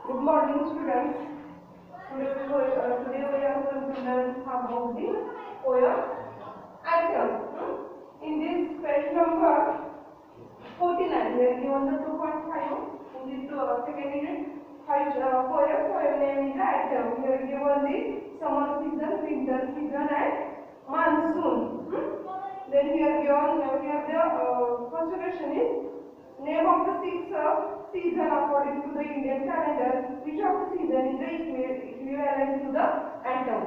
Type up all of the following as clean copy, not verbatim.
Good morning, students. Today we are going to learn about the poem Atom. In this page number 49, we are given the 2.5 in this second unit. Poem name is Atom. We are given the summer season, winter season, and monsoon. Then we are given here the first question is name of the six season according to the Indian calendar. Which of the season is the equivalent to the atom?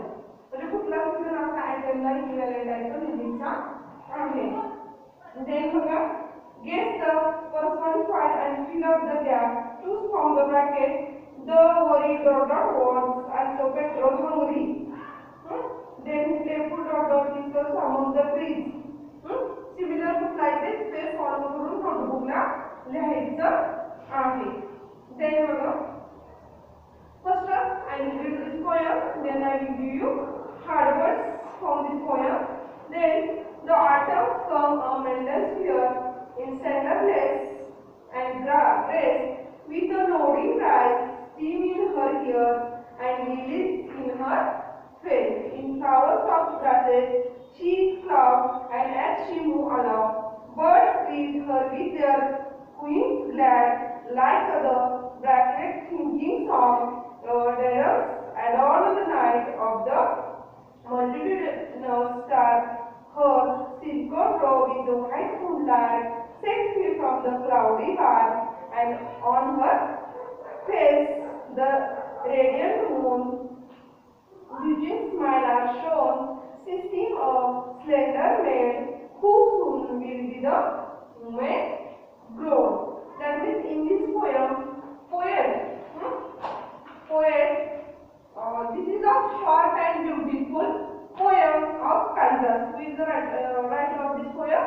म्हणजे कुठला season आपला ॲटमला equivalent आहे तो लिहिण्याचा आहे. Then बघा guess the personified and fill up the gap. Choose from the bracket the worried was also petrol hungry. Then playful is the sum of the trees. Similar like this space follow करून नोटबुकला लिहायचं आहे. Then बघा first I will read this poem, then I will give you hard words from this poem. Then the autumn come a Mendel's here in sandalness and dress with a nodding rise, steam in her ears and lilies in her face. In flowers of grasses she cloud, and as she moved along, birds greet her with their wings glad, like the bracket thinking song. Dares adorn the night of the multitudinous stars. Her silken robe with the white moonlight set free from the cloudy bar, and on her face the radiant moon. Beauty's smile are shown, system of slender maid, who soon will be the woman grown. That means in this poet. This is a short and beautiful poem of Kalidas. Who is the writer of this poem?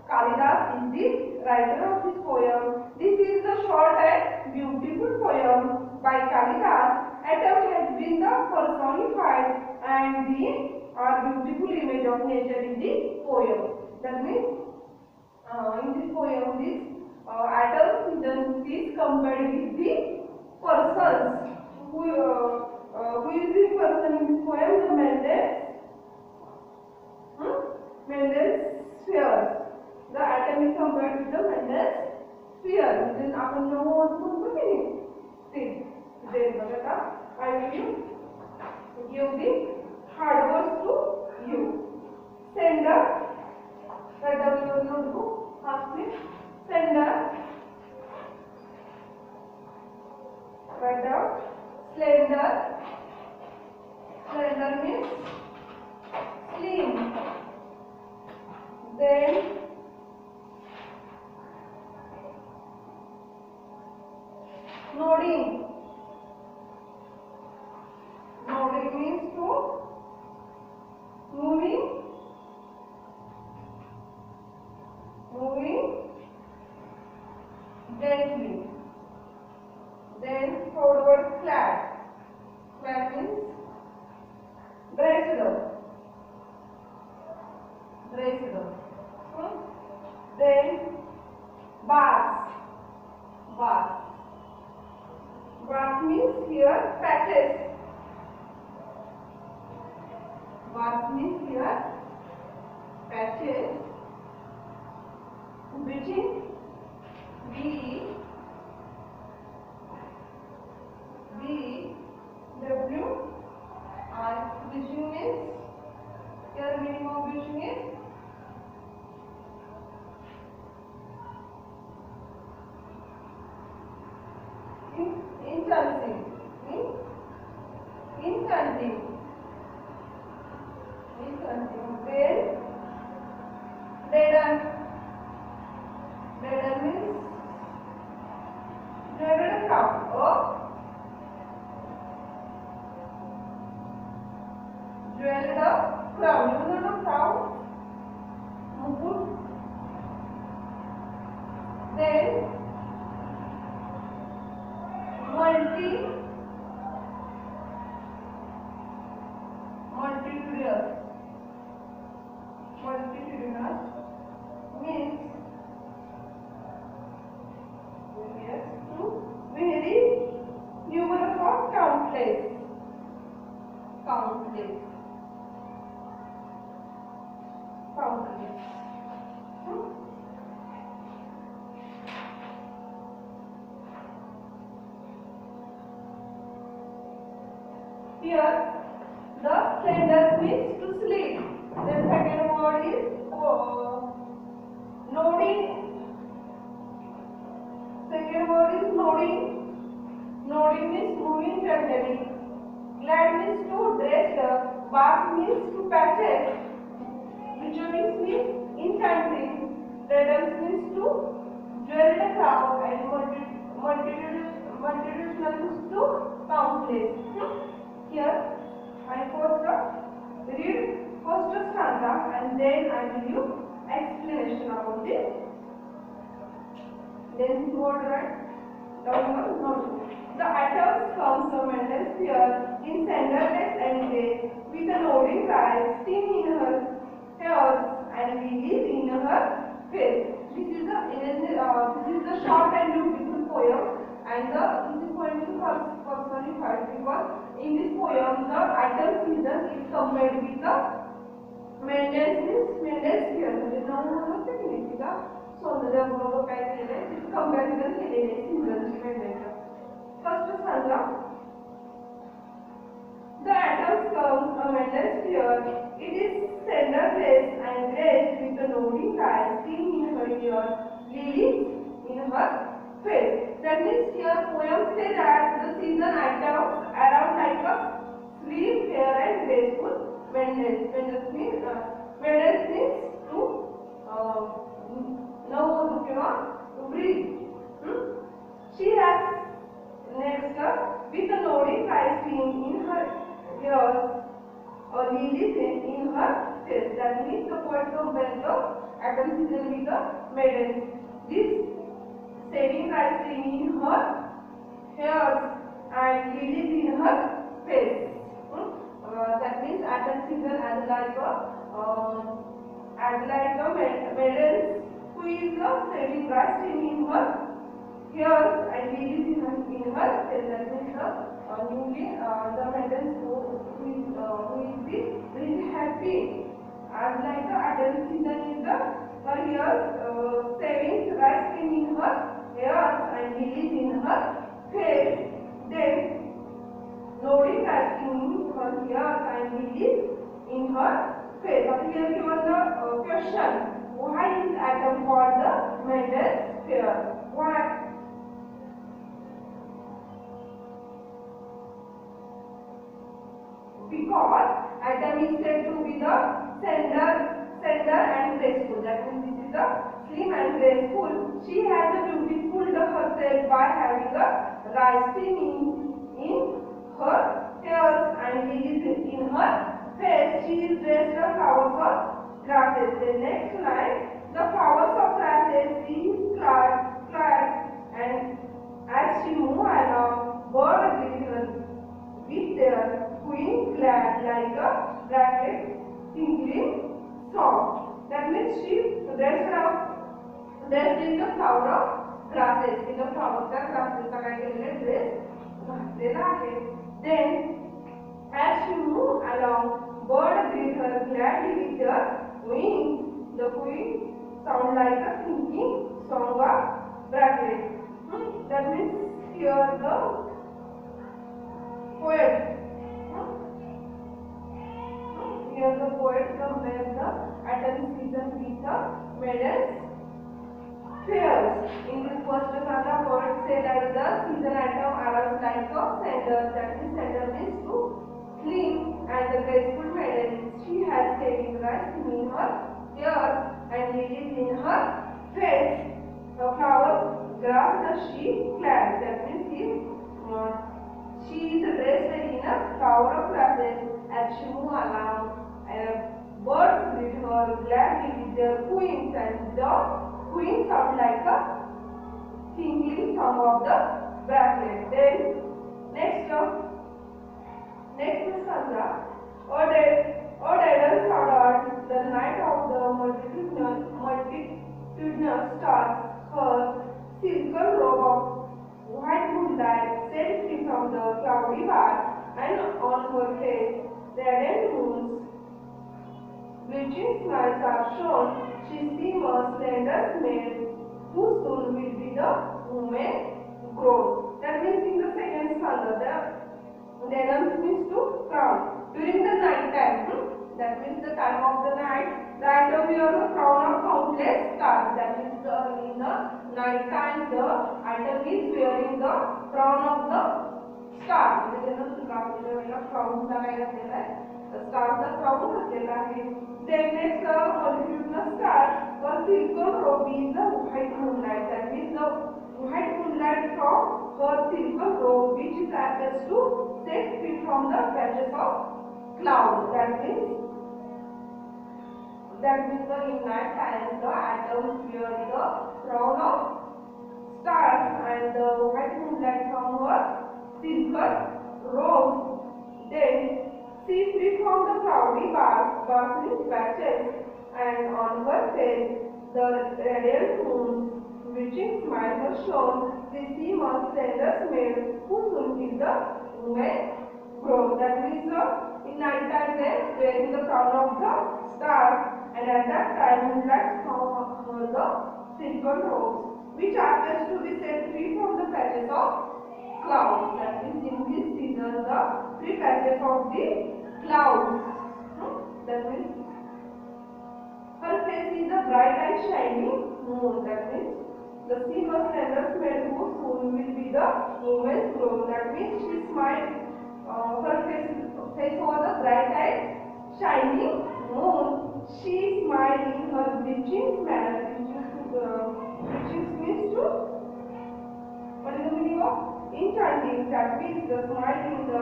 Kalidas is the writer of this poem. This is the short and beautiful poem by Kalidas. Atom has been the personified and the beautiful image of nature in the poem. That means in this poem, this atom is compared with the persons. Who is the person in this poem? The Mendel's sphere. The atom is compared with the Mendel's sphere. Then आपण नऊ म्हणतो की नाही ते. Then बघा I will give the hard words to you. Sender. Write down your notebook. Ask me. Sender. Write down. Slender. Slender means slim. Then nodding. Nodding means to moving gently. Then forward flat. Flat means dressed up. Dressed up. Then bars. Bars. Bars means here patches. Bars means here patches. Bridging. W R. Bridging means here meaning of bridging is enchanting. Then deaden. Deaden means dreaded crown or jeweled up crown. You know the crown? Mukut. Then fountain. Fountain. Here, the slender means to sleep. The second word is nodding. Second word is nodding. Nodding means moving gently. Glad means to dress up. Bark means to patch. Rejoice means enchanting. Redden means to jewel the crown, and multitudinal means to countless. Here I first read first stanza and then I will give you explanation about this. Then word right downward note. The atoms comes from Mendel's sphere in centerless and gray, with a nodding cry, steam in her hairs and lilies in her face. This is the short and beautiful poem, and this poem is personified because in this poem the atom season is compared with the Mendel's sphere. म्हणजे नऊ होते की नाही तिला सौंदर्याबरोबर काय केलंय तिचं comparison केलेले सीझनची मेंडेलच्या. First stanza. The atoms come from Mendel's sphere. It is centerless and graced with a nodding eye, steam in her ear, lilies in her face. That means here poem say that the season atoms around like a slim, fair and graceful Mendel's means to know to breathe. She has next with a nodding eye steam in her ears or lilies in her face. That means the poet compares the atom season with the maiden. This saving eye steam in her hairs and lilies in her face. That means atom season as like a maiden who is saving eye steam in her hairs and lilies in her face. That means the maiden who is very happy as like the atom season is her hairs saving rice cream in her hairs and lilies in her face. Then nodding rice cream in her hairs and lilies in her face. But we are given the question: why is atom called the Mendel's sphere? Why? Because atom is said to be the center and graceful. That means this is the slim and graceful. She has a beautiful herself by having a rice steam in her hairs and lilies in her face. She is dressed the flowers of grasses. The next line, the flowers of grasses she is clad, and as she moves along, birds glitter with their wings glad like a bracket tinkling song. That means she dressed in the flower of grasses. In the flower of grasses चा काय केलेला dress घातलेला आहे. Then as she moves along, birds greet her gladly with their wings. The wings sound like a tinkling song of bracket. That means here the poet. Here the poet compares the atom season with the Mendel's spheres. In this first stanza, poet say that the season atom arrives like a center. That means center means to slim and the graceful maiden. She has saving rice in her ears and lilies in her face. The flowers grass the she clad. That means she is dressed in a flower of grasses. As she moves along, birds greet her gladly with their wings, and the wings sound like a tinkling song of the bracelet. Then next stanza. O daedal shrouded, the night of the multitudinal stars, her silken robe of white moonlight set free from the cloudy bar, and on her face radiant moons. Bleaching smiles are shown. She seems a slender maid, who soon will be the woman grown. That means in the second stanza, the denums means to crown. During the night time, that means the time of the night, the item wears the crown of countless stars. That means in the night time, the item is wearing the crown of the stars. crown stars the crown घातलेला आहे. Then next multitudinous star or silver robe is the white moonlight. That means the white moonlight from her silver robe, which is happens to set free from the patches of cloud. That means the in night time the atoms wear the crown of stars and the white moonlight from her silver robe. Then see free from the cloudy sparkling patches, and on her face the radiant moon, reaching smile was shown. They seem a slender maid, who soon will the woman grow. That means in night time they wearing the crown of the stars, and at that time moonlight from the silver robes, which happens to be set free from the patches of clouds. That means in this season the three patches of the clouds. That means her face is a bright and shining moon. That means the silver slender maid who soon will be the woman's grown. That means she smiled. Her face was a bright and shining moon. She smiled in her bleaching manner. Bleaching means to, what is the meaning of? Enchanting. That means the smile in the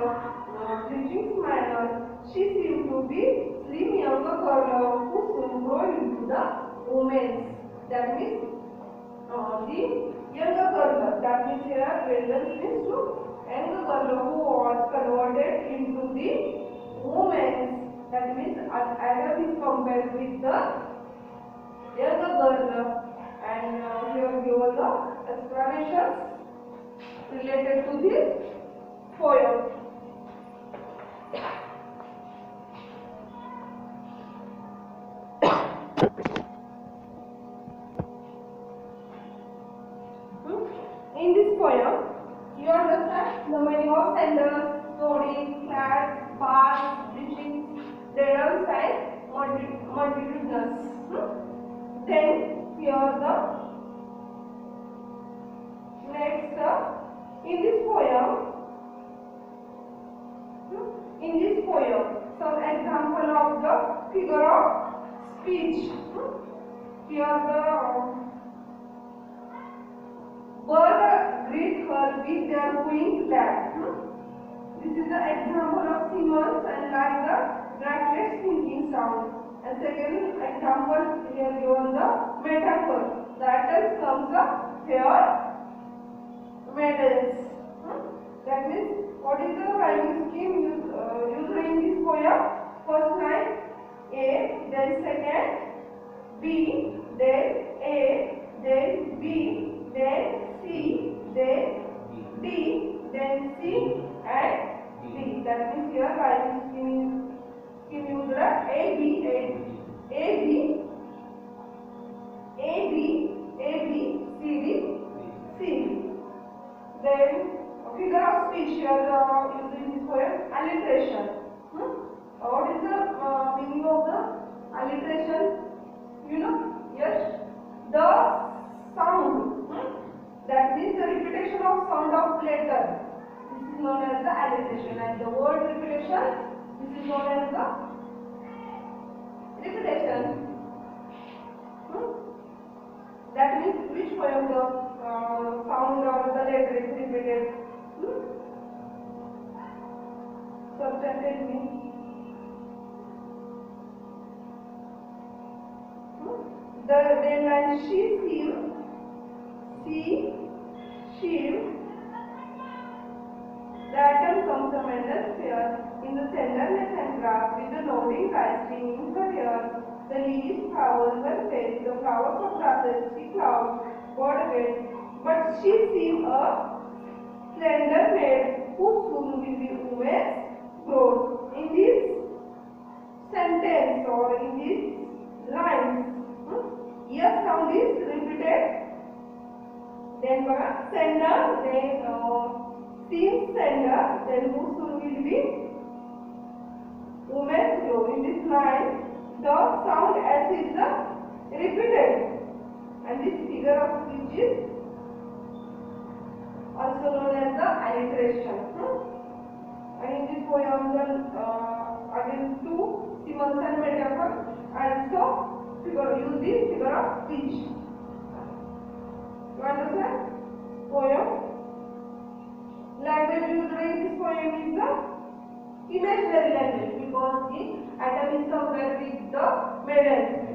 bleaching manner. She seemed to be slim younger girl who soon grow into the woman. That means the younger girl. That means here relevance means to younger girl who was converted into the woman. That means Adam is compared with the younger girl, and here given the explanations related to this poem. In this poem, you understand the meaning of senders, stories, flats, bars, bleaching, radars, and multitudinous. Then here the next in this poem, some example of the figure of speech. Here the bird greet her with their wings clap. This is the example of symbols and like the brackets thinking sound. And second example here given the metaphor. The atoms comes up here medals. That means what is the rhyming scheme used in this poem? First line A, then second B, then A, then B, then C, then D, then C and D. That means here rhyming scheme used A, B, C, D, C. Then figure of speech here used in this poem, alliteration. What is the meaning of the alliteration? You know? Yes, the sound. That means the repetition of sound of letter. This is known as the alliteration, and the word repetition, this is known as the repetition. That means which poem the sound or the letter is repeated. Substantive means. Then line she, the atom comes from endless sphere in the tenderness and grass with the nodding rising in her hair. The leaves, flowers, her face, the flowers of grasses, she clouds, God away. But she seems a slender maid who soon will be woman's grown. In this sentence or in these lines. Yes sound is repeated. Then sender, then seems sender, then who soon will be woman's glow. In this line, the sound S is repeated, and this figure of speech is also known as the alliteration. And in this poem, again two Simonson metaphor also use the figure of speech. You understand? Poem. Language used in this poem is the imaginary language because the atom is compared with the medal.